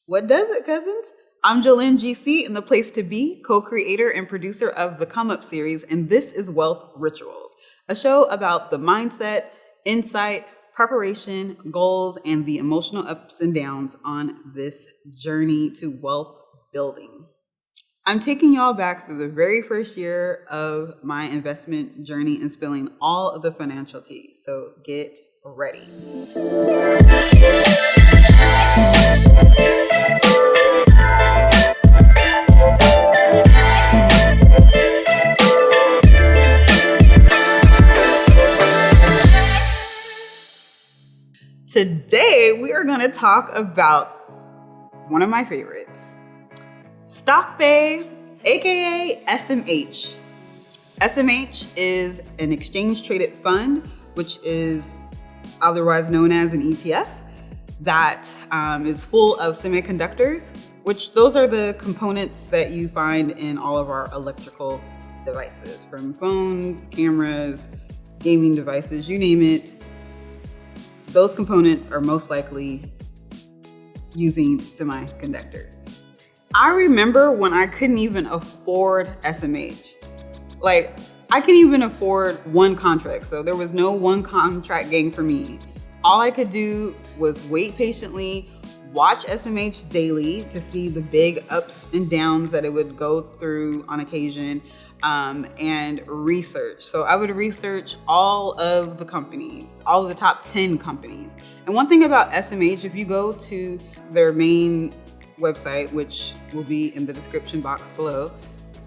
What does it, cousins? I'm Jolyn GC, and the place to be, co-creator and producer of the Come Up series, and this is Wealth Rituals, a show about the mindset, insight, preparation, goals, and the emotional ups and downs on this journey to wealth building. I'm taking y'all back through the very first year of my investment journey and spilling all of the financial tea, so get ready. Today, we are going to talk about one of my favorites, Stock BAE, aka SMH. SMH is an exchange traded fund, which is otherwise known as an ETF, that is full of semiconductors, which those are the components that you find in all of our electrical devices, from phones, cameras, gaming devices, you name it. Those components are most likely using semiconductors. I remember when I couldn't even afford SMH. Like, I couldn't even afford one contract. So there was no one contract game for me. All I could do was wait patiently, watch SMH daily to see the big ups and downs that it would go through on occasion, and research. So I would research all of the companies, all of the top 10 companies. And one thing about SMH, if you go to their main website, which will be in the description box below,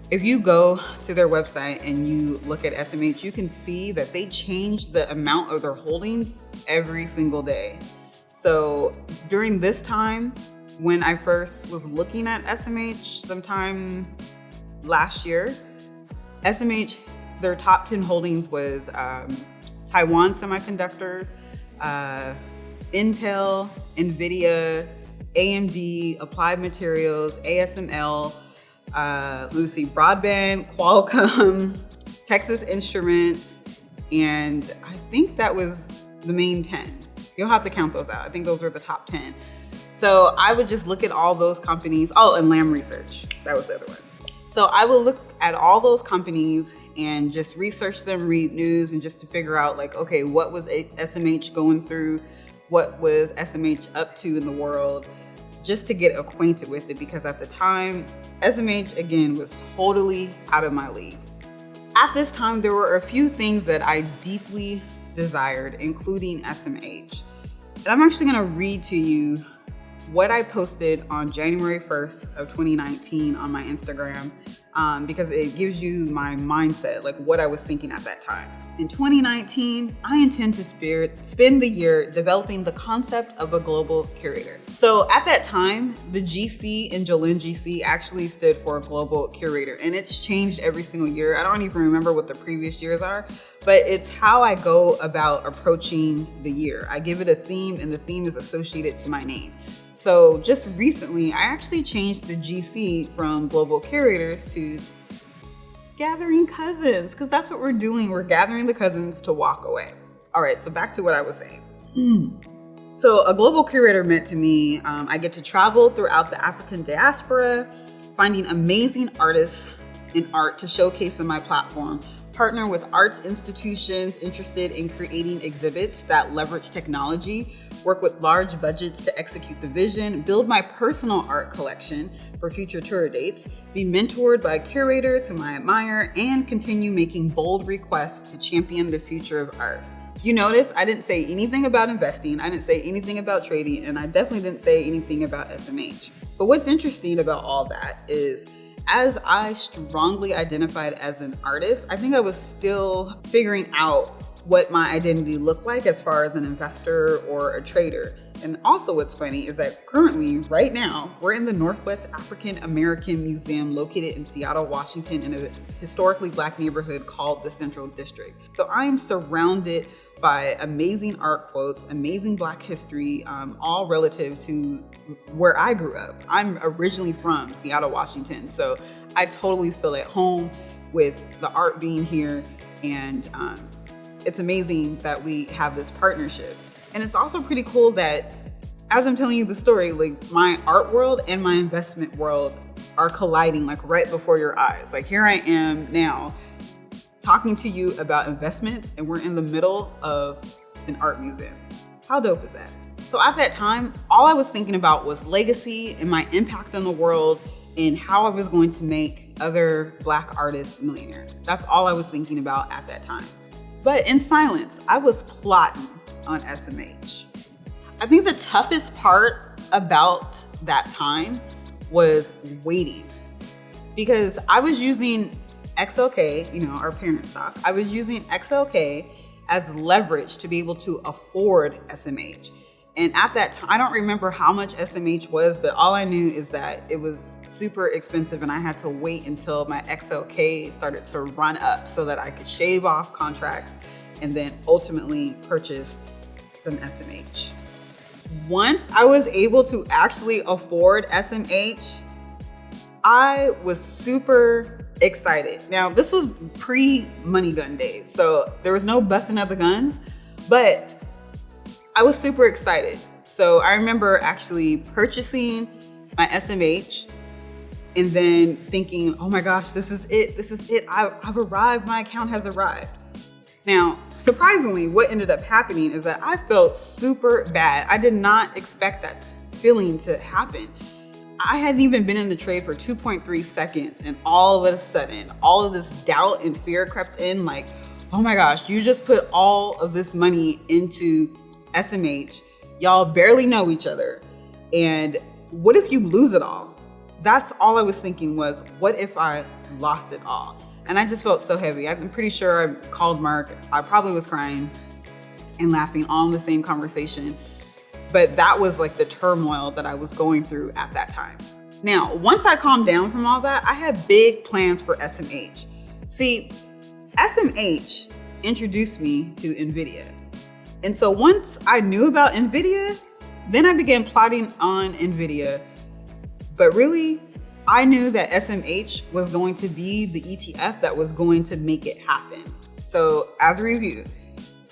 if you go to their website and you look at SMH, you can see that they change the amount of their holdings every single day. So during this time, when I first was looking at SMH sometime last year, SMH, their top 10 holdings was Taiwan Semiconductors, Intel, NVIDIA, AMD, Applied Materials, ASML, Broadband, Qualcomm, Texas Instruments, and I think that was the main 10. You'll have to count those out. I think those were the top 10. So I would just look at all those companies. Oh, and Lam Research, that was the other one. So I would look at all those companies and just research them, read news, and just to figure out, like, okay, what was SMH going through? What was SMH up to in the world? Just to get acquainted with it, because at the time, SMH, again, was totally out of my league. At this time, there were a few things that I deeply desired, including SMH. And I'm actually gonna read to you what I posted on January 1st of 2019 on my Instagram, because it gives you my mindset, like what I was thinking at that time. In 2019, I intend to spend the year developing the concept of a global curator. So at that time, the GC in Jolyn GC actually stood for global curator, and it's changed every single year. I don't even remember what the previous years are, but it's how I go about approaching the year. I give it a theme, and the theme is associated to my name. So just recently, I actually changed the GC from global curators to gathering cousins, because that's what we're doing. We're gathering the cousins to walk away. All right, so back to what I was saying. So a global curator meant to me, I get to travel throughout the African diaspora, finding amazing artists in art to showcase on my platform, partner with arts institutions interested in creating exhibits that leverage technology, work with large budgets to execute the vision, build my personal art collection for future tour dates, be mentored by curators whom I admire, and continue making bold requests to champion the future of art. You notice I didn't say anything about investing, I didn't say anything about trading, and I definitely didn't say anything about SMH. But what's interesting about all that is, as I strongly identified as an artist, I think I was still figuring out what my identity looked like as far as an investor or a trader. And also what's funny is that currently, right now, we're in the Northwest African American Museum located in Seattle, Washington, in a historically Black neighborhood called the Central District. So I am surrounded by amazing art quotes, amazing Black history, all relative to where I grew up. I'm originally from Seattle, Washington, so I totally feel at home with the art being here, and it's amazing that we have this partnership. And it's also pretty cool that as I'm telling you the story, like my art world and my investment world are colliding like right before your eyes. Like here I am now talking to you about investments and we're in the middle of an art museum. How dope is that? So at that time, all I was thinking about was legacy and my impact on the world and how I was going to make other Black artists millionaires. That's all I was thinking about at that time. But in silence, I was plotting on SMH. I think the toughest part about that time was waiting, because I was using XLK, you know, our parent stock. I was using XLK as leverage to be able to afford SMH. And at that time, I don't remember how much SMH was, but all I knew is that it was super expensive and I had to wait until my XLK started to run up so that I could shave off contracts and then ultimately purchase some SMH. Once I was able to actually afford SMH, I was super excited. Now, this was pre-money gun days, so there was no busting of the guns, but I was super excited. So I remember actually purchasing my SMH and then thinking, oh my gosh, this is it. I've arrived, my account has arrived. Now, surprisingly, what ended up happening is that I felt super bad. I did not expect that feeling to happen. I hadn't even been in the trade for 2.3 seconds and all of a sudden, all of this doubt and fear crept in like, oh my gosh, you just put all of this money into SMH. Y'all barely know each other. And what if you lose it all? That's all I was thinking was, what if I lost it all? And I just felt so heavy. I'm pretty sure I called Mark. I probably was crying and laughing all in the same conversation. But that was like the turmoil that I was going through at that time. Now, once I calmed down from all that, I had big plans for SMH. See, SMH introduced me to NVIDIA. And so once I knew about NVIDIA, then I began plotting on NVIDIA. But really, I knew that SMH was going to be the ETF that was going to make it happen. So as a review,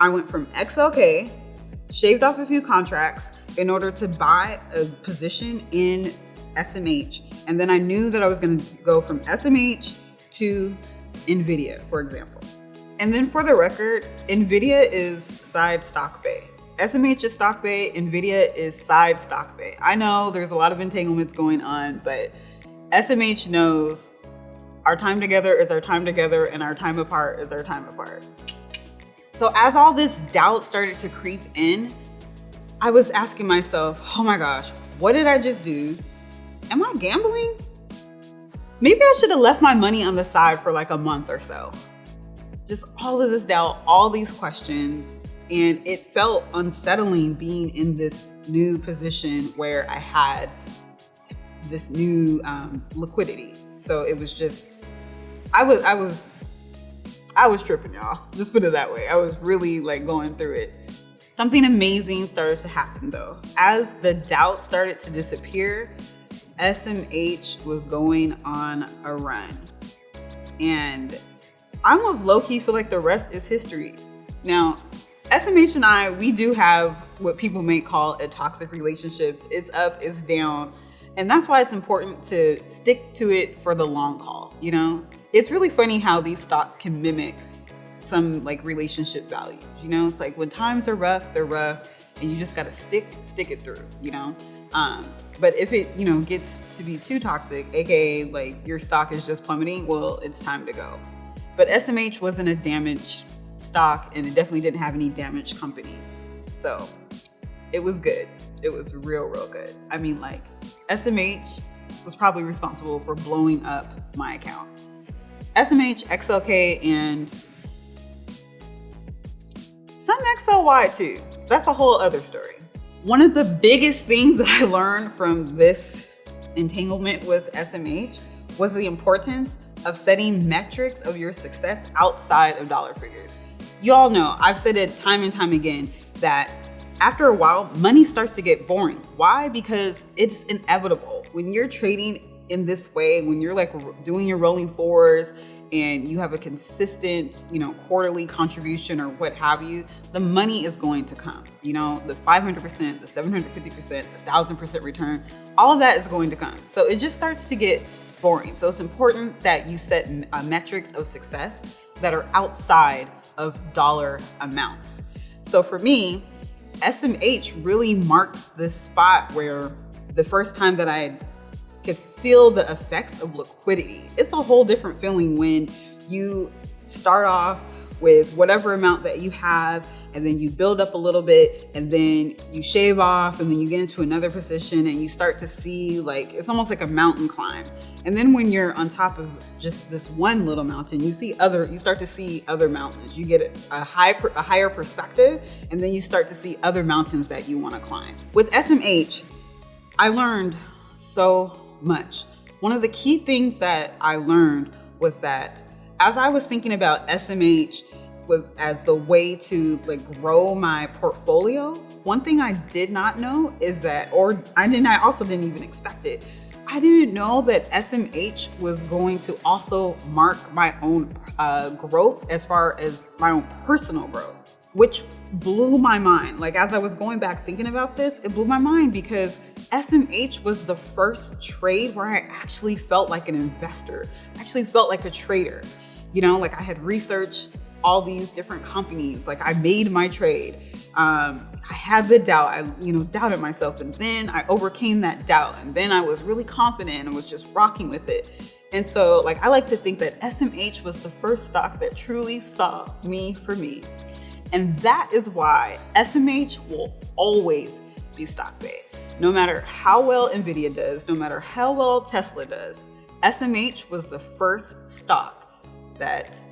I went from XLK, shaved off a few contracts in order to buy a position in SMH. And then I knew that I was going to go from SMH to NVIDIA, for example. And then for the record, NVIDIA is side stock bay. SMH is stock bay, NVIDIA is side stock bay. I know there's a lot of entanglements going on, but SMH knows our time together is our time together and our time apart is our time apart. So as all this doubt started to creep in, I was asking myself, oh my gosh, what did I just do? Am I gambling? Maybe I should have left my money on the side for like a month or so. Just all of this doubt, all these questions, and it felt unsettling being in this new position where I had this new liquidity. So it was just, I was tripping, y'all. Just put it that way. I was really like going through it. Something amazing started to happen though. As the doubt started to disappear, SMH was going on a run. And I almost low-key feel like the rest is history. Now, SMH and I, we do have what people may call a toxic relationship. It's up, it's down. And that's why it's important to stick to it for the long haul, you know? It's really funny how these stocks can mimic some like relationship values, you know? It's like when times are rough, they're rough, and you just gotta stick it through, you know? But if it, you know, gets to be too toxic, AKA like your stock is just plummeting, well, it's time to go. But SMH wasn't a damaged stock and it definitely didn't have any damaged companies. So it was good. It was real good. I mean, like SMH was probably responsible for blowing up my account. SMH, XLK, and some XLY too. That's a whole other story. One of the biggest things that I learned from this entanglement with SMH was the importance of setting metrics of your success outside of dollar figures. You all know, I've said it time and time again, that after a while, money starts to get boring. Why? Because it's inevitable. When you're trading in this way, when you're like doing your rolling fours and you have a consistent, quarterly contribution or what have you, the money is going to come. The 500%, the 750%, the 1000% return, all of that is going to come. So it just starts to get boring. So it's important that you set metrics of success that are outside of dollar amounts. So for me, SMH really marks this spot where the first time that I could feel the effects of liquidity. It's a whole different feeling when you start off with whatever amount that you have, and then you build up a little bit, and then you shave off, and then you get into another position, and you start to see it's almost like a mountain climb. And then when you're on top of just this one little mountain, you start to see other mountains. You get a higher perspective, and then you start to see other mountains that you want to climb. With SMH, I learned so much. One of the key things that I learned was that as I was thinking about SMH was as the way to grow my portfolio, one thing I did not know is that, I also didn't even expect it. I didn't know that SMH was going to also mark my own growth as far as my own personal growth, which blew my mind. As I was going back thinking about this, it blew my mind because SMH was the first trade where I actually felt like an investor. I actually felt like a trader. I had researched all these different companies. I made my trade. I had the doubt. I, doubted myself, and then I overcame that doubt, and then I was really confident and was just rocking with it. And so, I like to think that SMH was the first stock that truly saw me for me. And that is why SMH will always be stock BAE. No matter how well Nvidia does, no matter how well Tesla does, SMH was the first stock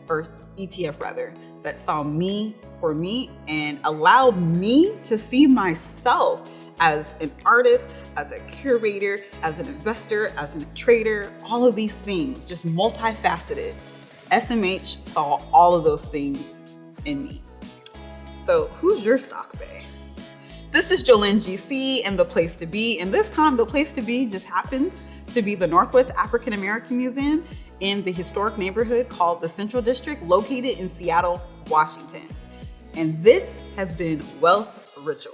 or ETF rather, that saw me for me and allowed me to see myself as an artist, as a curator, as an investor, as a trader, all of these things, just multifaceted. SMH saw all of those things in me. So who's your stock BAE? This is Jolyn GC and The Place to Be. And this time, The Place to Be just happens to be the Northwest African American Museum in the historic neighborhood called the Central District, located in Seattle, Washington. And this has been Wealth Ritual.